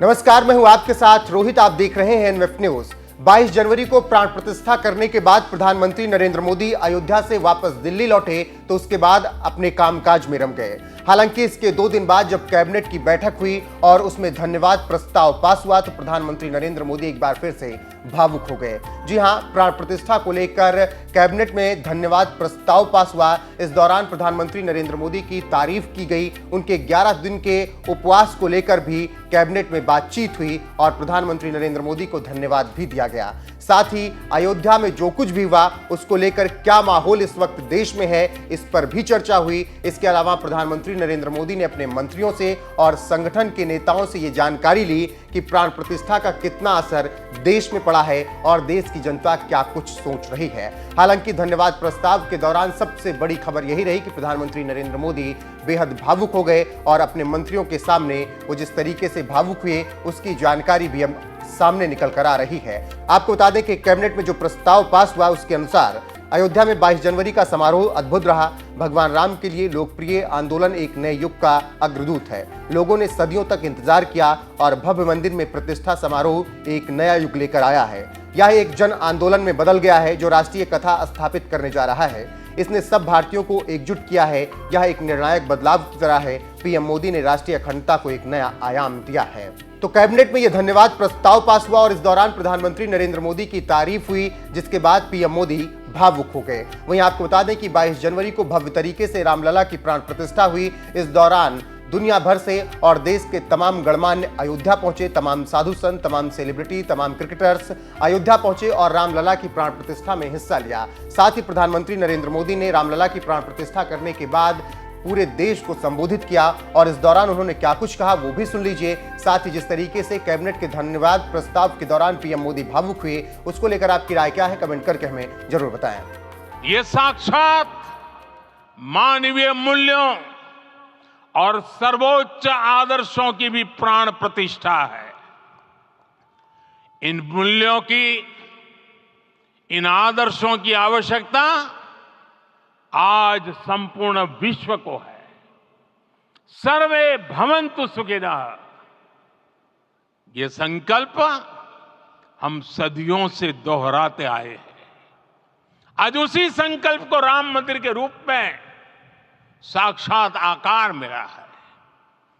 नमस्कार, मैं हूं आपके साथ रोहित। आप देख रहे हैं एनएफ न्यूज। 22 जनवरी को प्राण प्रतिष्ठा करने के बाद प्रधानमंत्री नरेंद्र मोदी अयोध्या से वापस दिल्ली लौटे तो उसके बाद अपने कामकाज में रम गए। हालांकि इसके 2 दिन बाद जब कैबिनेट की बैठक हुई और उसमें धन्यवाद प्रस्ताव पास हुआ तो प्रधानमंत्री नरेंद्र मोदी एक बार फिर से भावुक हो गए। जी हां, प्राण प्रतिष्ठा को लेकर कैबिनेट में धन्यवाद प्रस्ताव पास हुआ। इस दौरान प्रधानमंत्री नरेंद्र मोदी की तारीफ की गई। उनके 11 दिन के उपवास को लेकर भी कैबिनेट में बातचीत हुई और प्रधानमंत्री नरेंद्र मोदी को धन्यवाद भी दिया गया। साथ ही अयोध्या में जो कुछ भी हुआ उसको लेकर क्या माहौल इस वक्त देश में है, इस पर भी चर्चा हुई। इसके अलावा प्रधानमंत्री नरेंद्र मोदी ने अपने मंत्रियों से और संगठन के नेताओं से यह जानकारी ली कि प्राण प्रतिष्ठा का कितना असर देश में पड़ा है और देश की जनता क्या कुछ सोच रही है। हालांकि धन्यवाद प्रस्ताव के दौरान सबसे बड़ी खबर यही रही कि प्रधानमंत्री नरेंद्र मोदी बेहद भावुक हो गए और अपने मंत्रियों के सामने वो जिस तरीके से भावुक हुए उसकी जानकारी भी अब सामने निकल कर आ रही है। आपको बता दें कि कैबिनेट में जो प्रस्ताव पास हुआ उसके अनुसार अयोध्या में 22 जनवरी का समारोह अद्भुत रहा। भगवान राम के लिए लोकप्रिय आंदोलन एक नए युग का अग्रदूत है। लोगों ने सदियों तक इंतजार किया और भव्य मंदिर में प्रतिष्ठा समारोह एक नया युग लेकर आया है। यह एक जन आंदोलन में बदल गया है जो राष्ट्रीय कथा स्थापित करने जा रहा है। इसने सब भारतीयों को एकजुट किया है। यह एक निर्णायक बदलाव की तरह है। पीएम मोदी ने राष्ट्रीय अखंडता को एक नया आयाम दिया है। तो कैबिनेट में यह धन्यवाद प्रस्ताव पास हुआ और इस दौरान प्रधानमंत्री नरेंद्र मोदी की तारीफ हुई, जिसके बाद पीएम मोदी भावुक हो गए। वहीं आपको बता दें कि 22 जनवरी को भव्य तरीके से रामलला की प्राण प्रतिष्ठा हुई। इस दौरान दुनिया भर से और देश के तमाम गणमान्य अयोध्या पहुंचे। तमाम साधु संत, तमाम सेलिब्रिटी, तमाम क्रिकेटर्स अयोध्या पहुंचे और रामलला की प्राण प्रतिष्ठा में हिस्सा लिया। साथ ही प्रधानमंत्री नरेंद्र मोदी ने रामलला की प्राण प्रतिष्ठा करने के बाद पूरे देश को संबोधित किया और इस दौरान उन्होंने क्या कुछ कहा वो भी सुन लीजिए। साथ ही जिस तरीके से कैबिनेट के धन्यवाद प्रस्ताव के दौरान पीएम मोदी भावुक हुए उसको लेकर आपकी राय क्या है, कमेंट करके हमें जरूर बताएं। ये साक्षात मानवीय मूल्यों और सर्वोच्च आदर्शों की भी प्राण प्रतिष्ठा है। इन मूल्यों की, इन आदर्शों की आवश्यकता आज संपूर्ण विश्व को है। सर्वे भवन्तु सुखिनः, ये संकल्प हम सदियों से दोहराते आए हैं। आज उसी संकल्प को राम मंदिर के रूप में साक्षात आकार मिला है।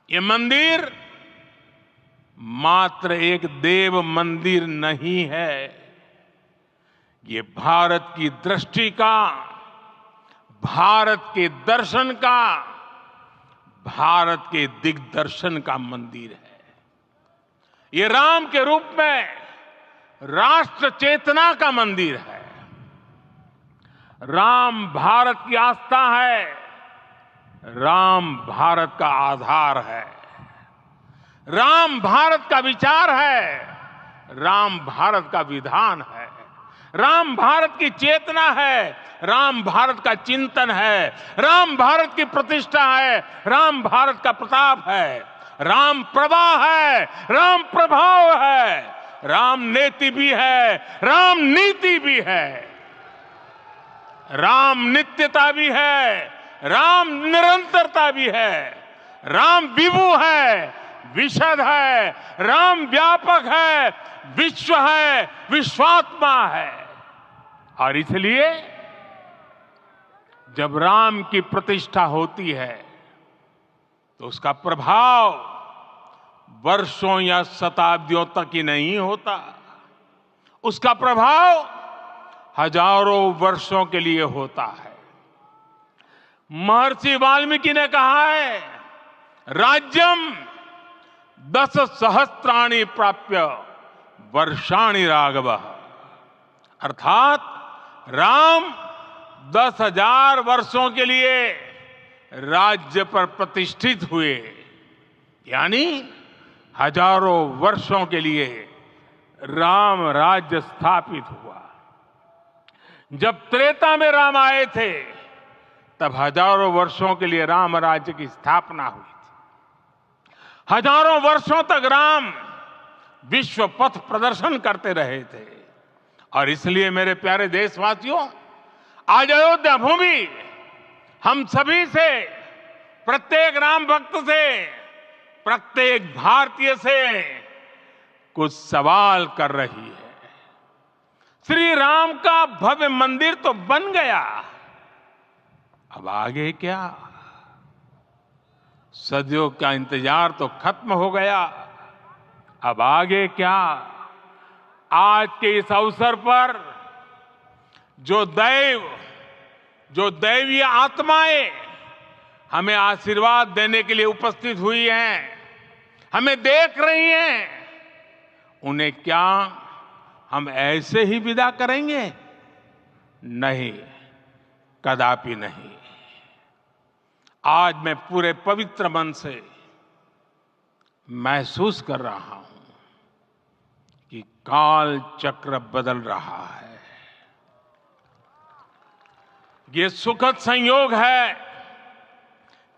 ये मंदिर मात्र एक देव मंदिर नहीं है, ये भारत की दृष्टि का, भारत के दर्शन का, भारत के दिग्दर्शन का मंदिर है। ये राम के रूप में राष्ट्र चेतना का मंदिर है। राम भारत की आस्था है, राम भारत का आधार है, राम भारत का विचार है, राम भारत का विधान है, राम भारत की चेतना है, राम भारत का चिंतन है, राम भारत की प्रतिष्ठा है, राम भारत का प्रताप है, राम प्रवाह है, राम प्रभाव है, राम नेति भी है, राम नीति भी है, राम नित्यता भी है, राम निरंतरता भी है, राम विभु है, विशद है, राम व्यापक है, विश्व है, विश्वात्मा है। और इसलिए जब राम की प्रतिष्ठा होती है तो उसका प्रभाव वर्षों या शताब्दियों तक ही नहीं होता, उसका प्रभाव हजारों वर्षों के लिए होता है। महर्षि वाल्मीकि ने कहा है, राज्यम 10 सहस्त्राणि प्राप्य वर्षाणि राघवः, अर्थात राम 10,000 वर्षों के लिए राज्य पर प्रतिष्ठित हुए, यानी हजारों वर्षों के लिए राम राज्य स्थापित हुआ। जब त्रेता में राम आए थे तब हजारों वर्षों के लिए राम राज्य की स्थापना हुई थी। हजारों वर्षों तक राम विश्व पथ प्रदर्शन करते रहे थे। और इसलिए मेरे प्यारे देशवासियों, आज अयोध्या भूमि हम सभी से, प्रत्येक राम भक्त से, प्रत्येक भारतीय से कुछ सवाल कर रही है। श्री राम का भव्य मंदिर तो बन गया, अब आगे क्या? सदियों का इंतजार तो खत्म हो गया, अब आगे क्या? आज के इस अवसर पर जो दैवीय आत्माएं हमें आशीर्वाद देने के लिए उपस्थित हुई हैं, हमें देख रही हैं, उन्हें क्या हम ऐसे ही विदा करेंगे? नहीं, कदापि नहीं। आज मैं पूरे पवित्र मन से महसूस कर रहा हूं कि काल चक्र बदल रहा है। ये सुखद संयोग है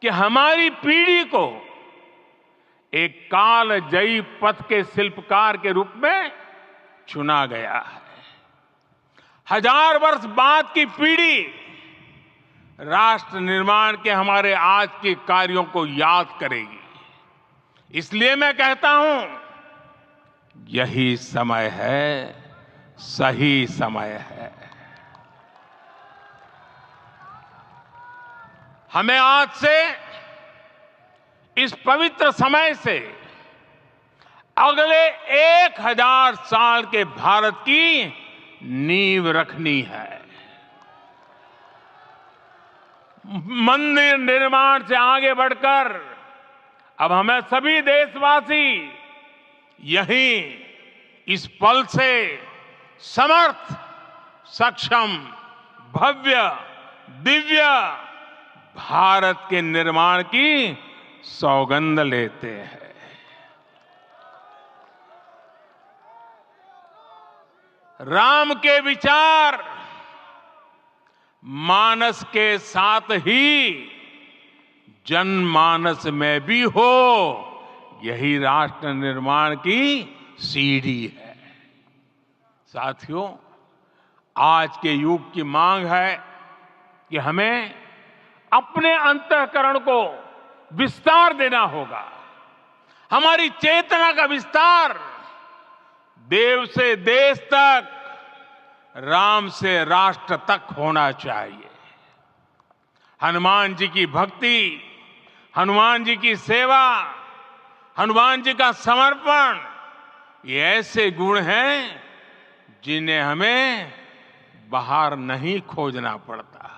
कि हमारी पीढ़ी को एक कालजयी पथ के शिल्पकार के रूप में चुना गया है। 1000 वर्ष बाद की पीढ़ी राष्ट्र निर्माण के हमारे आज के कार्यों को याद करेगी। इसलिए मैं कहता हूं, यही समय है, सही समय है। हमें आज से, इस पवित्र समय से अगले 1000 साल के भारत की नींव रखनी है। मंदिर निर्माण से आगे बढ़कर अब हमें सभी देशवासी यहीं इस पल से समर्थ, सक्षम, भव्य, दिव्य भारत के निर्माण की सौगंध लेते हैं। राम के विचार मानस के साथ ही जनमानस में भी हो, यही राष्ट्र निर्माण की सीढ़ी है। साथियों, आज के युग की मांग है कि हमें अपने अंतःकरण को विस्तार देना होगा। हमारी चेतना का विस्तार देव से देश तक, राम से राष्ट्र तक होना चाहिए। हनुमान जी की भक्ति, हनुमान जी की सेवा, हनुमान जी का समर्पण, ये ऐसे गुण हैं जिन्हें हमें बाहर नहीं खोजना पड़ता।